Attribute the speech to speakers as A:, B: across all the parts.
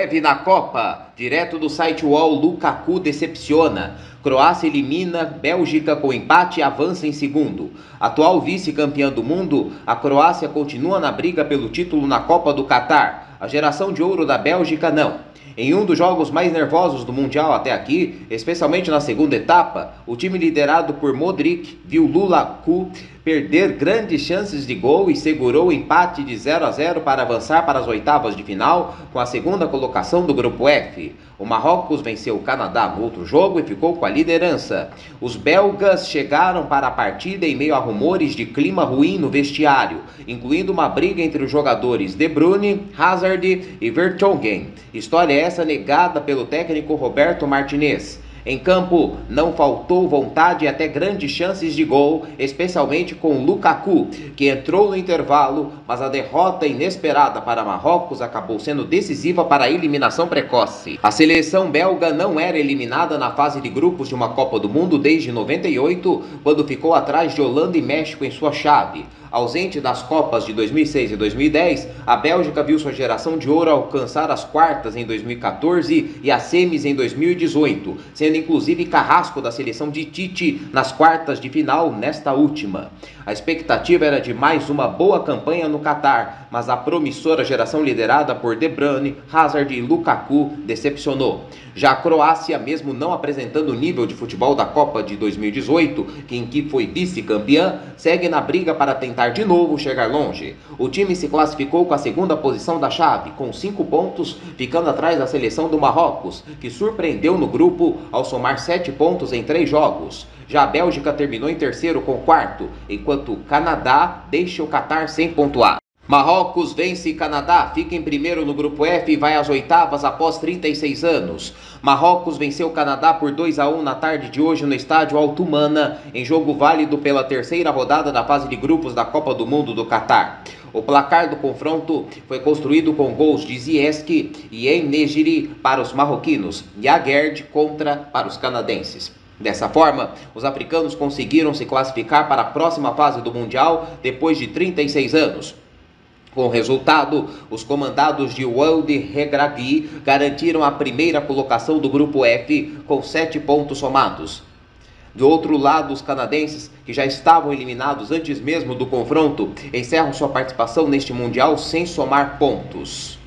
A: breve na Copa. Direto do site UOL, Lukaku decepciona. Croácia elimina Bélgica com empate e avança em segundo. Atual vice-campeã do mundo, a Croácia continua na briga pelo título na Copa do Catar. A geração de ouro da Bélgica não. Em um dos jogos mais nervosos do Mundial até aqui, especialmente na segunda etapa, o time liderado por Modric viu Lukaku perder grandes chances de gol e segurou o empate de 0-0 para avançar para as oitavas de final com a segunda colocação do grupo F. O Marrocos venceu o Canadá no outro jogo e ficou com a liderança. Os belgas chegaram para a partida em meio a rumores de clima ruim no vestiário, incluindo uma briga entre os jogadores De Bruyne, Hazard e Vertonghen. História essa negada pelo técnico Roberto Martinez. Em campo, não faltou vontade e até grandes chances de gol, especialmente com Lukaku, que entrou no intervalo, mas a derrota inesperada para Marrocos acabou sendo decisiva para a eliminação precoce. A seleção belga não era eliminada na fase de grupos de uma Copa do Mundo desde 98, quando ficou atrás de Holanda e México em sua chave. Ausente das Copas de 2006 e 2010, a Bélgica viu sua geração de ouro alcançar as quartas em 2014 e as semis em 2018, sendo inclusive carrasco da seleção de Tite nas quartas de final nesta última. A expectativa era de mais uma boa campanha no Catar, mas a promissora geração liderada por De Bruyne, Hazard e Lukaku decepcionou. Já a Croácia, mesmo não apresentando o nível de futebol da Copa de 2018, em que foi vice-campeã, segue na briga para tentar de novo chegar longe. O time se classificou com a segunda posição da chave, com 5 pontos, ficando atrás da seleção do Marrocos, que surpreendeu no grupo ao somar 7 pontos em 3 jogos. Já a Bélgica terminou em terceiro com 4º, enquanto o Canadá deixa o Catar sem pontuar. Marrocos vence Canadá, fica em primeiro no grupo F e vai às oitavas após 36 anos. Marrocos venceu o Canadá por 2-1 na tarde de hoje no estádio Altumana, em jogo válido pela terceira rodada da fase de grupos da Copa do Mundo do Catar. O placar do confronto foi construído com gols de Ziyech e En-Nesyri para os marroquinos e Aguerd para os canadenses. Dessa forma, os africanos conseguiram se classificar para a próxima fase do Mundial depois de 36 anos. Com o resultado, os comandados de Walid Regragui garantiram a primeira colocação do grupo F com 7 pontos somados. Do outro lado, os canadenses, que já estavam eliminados antes mesmo do confronto, encerram sua participação neste Mundial sem somar pontos.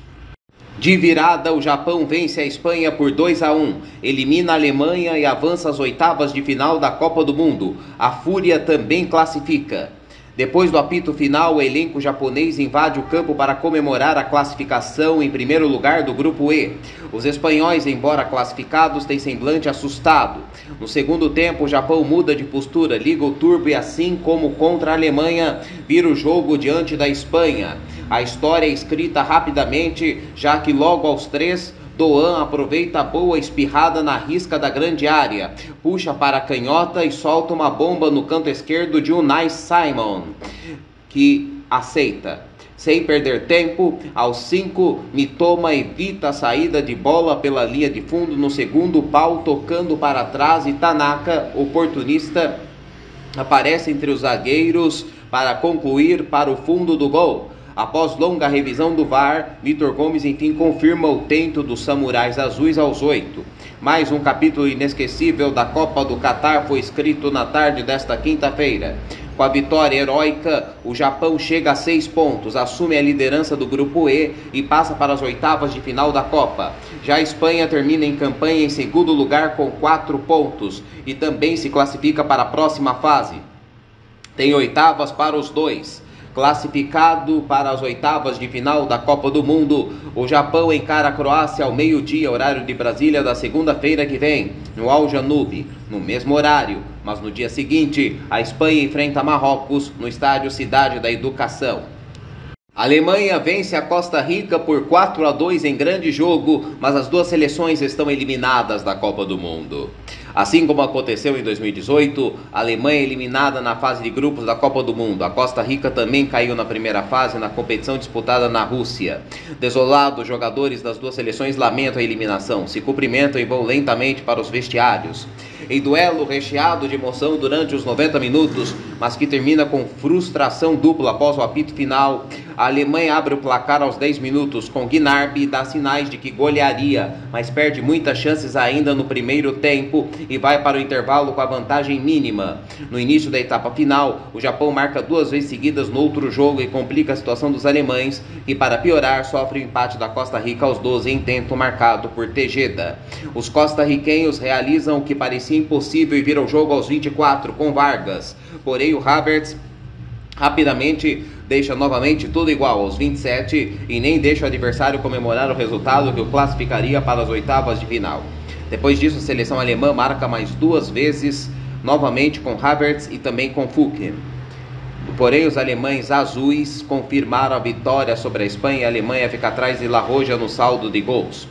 A: De virada, o Japão vence a Espanha por 2-1, elimina a Alemanha e avança às oitavas de final da Copa do Mundo. A Fúria também classifica. Depois do apito final, o elenco japonês invade o campo para comemorar a classificação em primeiro lugar do grupo E. Os espanhóis, embora classificados, têm semblante assustado. No segundo tempo, o Japão muda de postura, liga o turbo e, assim como contra a Alemanha, vira o jogo diante da Espanha. A história é escrita rapidamente, já que logo aos 3, Doan aproveita a boa espirrada na risca da grande área, puxa para a canhota e solta uma bomba no canto esquerdo de Unai Simon, que aceita. Sem perder tempo, aos 5, Mitoma evita a saída de bola pela linha de fundo no segundo pau, tocando para trás e Tanaka, oportunista, aparece entre os zagueiros para concluir para o fundo do gol. Após longa revisão do VAR, Vitor Gomes enfim confirma o tento dos Samurais Azuis aos 8. Mais um capítulo inesquecível da Copa do Catar foi escrito na tarde desta quinta-feira. Com a vitória heróica, o Japão chega a 6 pontos, assume a liderança do grupo E e passa para as oitavas de final da Copa. Já a Espanha termina em campanha em segundo lugar com 4 pontos e também se classifica para a próxima fase. Tem oitavas para os dois. Classificado para as oitavas de final da Copa do Mundo, o Japão encara a Croácia ao meio-dia, horário de Brasília, da segunda-feira que vem, no Al Janoub, no mesmo horário. Mas no dia seguinte, a Espanha enfrenta Marrocos no estádio Cidade da Educação. A Alemanha vence a Costa Rica por 4-2 em grande jogo, mas as duas seleções estão eliminadas da Copa do Mundo. Assim como aconteceu em 2018, a Alemanha eliminada na fase de grupos da Copa do Mundo. A Costa Rica também caiu na primeira fase na competição disputada na Rússia. Desolados, os jogadores das duas seleções lamentam a eliminação, se cumprimentam e vão lentamente para os vestiários. Em duelo recheado de emoção durante os 90 minutos, mas que termina com frustração dupla após o apito final, a Alemanha abre o placar aos 10 minutos com Gnabry e dá sinais de que golearia, mas perde muitas chances ainda no primeiro tempo e vai para o intervalo com a vantagem mínima. No início da etapa final, o Japão marca 2 vezes seguidas no outro jogo e complica a situação dos alemães, que para piorar sofre o empate da Costa Rica aos 12 em tempo marcado por Tejeda. Os costarriquenhos realizam o que parecia impossível e viram o jogo aos 24 com Vargas, porém o Havertz rapidamente deixa novamente tudo igual aos 27 e nem deixa o adversário comemorar o resultado que o classificaria para as oitavas de final. Depois disso, a seleção alemã marca mais 2 vezes, novamente com Havertz e também com Füllkrug. Porém, os alemães azuis confirmaram a vitória sobre a Espanha e a Alemanha fica atrás de La Roja no saldo de gols.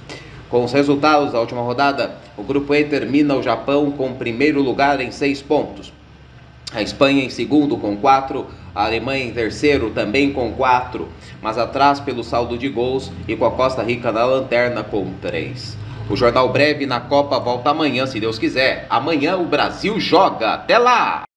A: Com os resultados da última rodada, o grupo E termina o Japão com o primeiro lugar em 6 pontos. A Espanha em segundo com 4, a Alemanha em terceiro também com 4, mas atrás pelo saldo de gols e com a Costa Rica na lanterna com 3. O Jornal Breve na Copa volta amanhã, se Deus quiser. Amanhã o Brasil joga. Até lá!